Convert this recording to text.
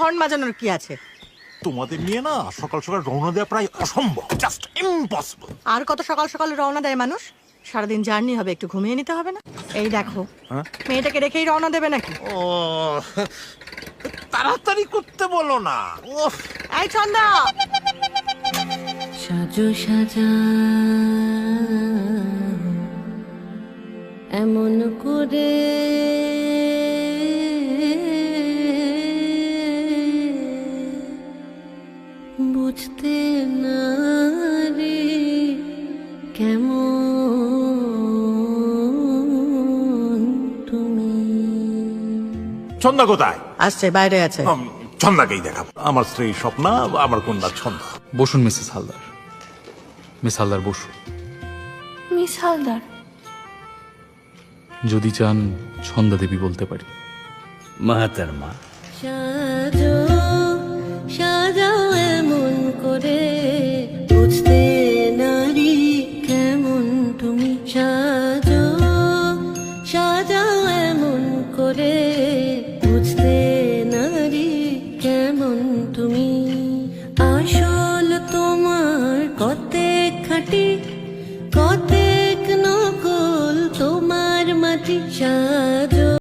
Horn বাজানোর কি আছে? তোমাদের নিয়ে না সকাল সকাল রওনা দেওয়া প্রায় অসম্ভব, জাস্ট ইম্পসিবল। আর কত সকাল সকাল রওনা দেয় মানুষ? সারাদিন জার্নি হবে, একটু ঘুমিয়ে নিতে হবে না? এই দেখো, মেয়েটাকে রেখেই রওনা দেবে নাকি? ও তাড়াতাড়ি করতে বলো না। উফ, এই ছন্দা, সাজো সাজা এমন করে বুঝতে না রে কেমন তুমি। ছন্দা কোথায়? আসছে, বাইরে আছে। ছন্দাকেই দেখাবো। আমার স্ত্রী স্বপ্না, আমার কন্যা ছন্দা। বসুন মিসেস হালদার। মিস হালদার বসুন। মিস হালদার, যদি চান ছন্দা দেবী বলতে পারি। মাহাতারমা, সাজো সাজাও এমন করে বুঝতে নারী কেমন তুমি। সাজো সাজাও এমন করে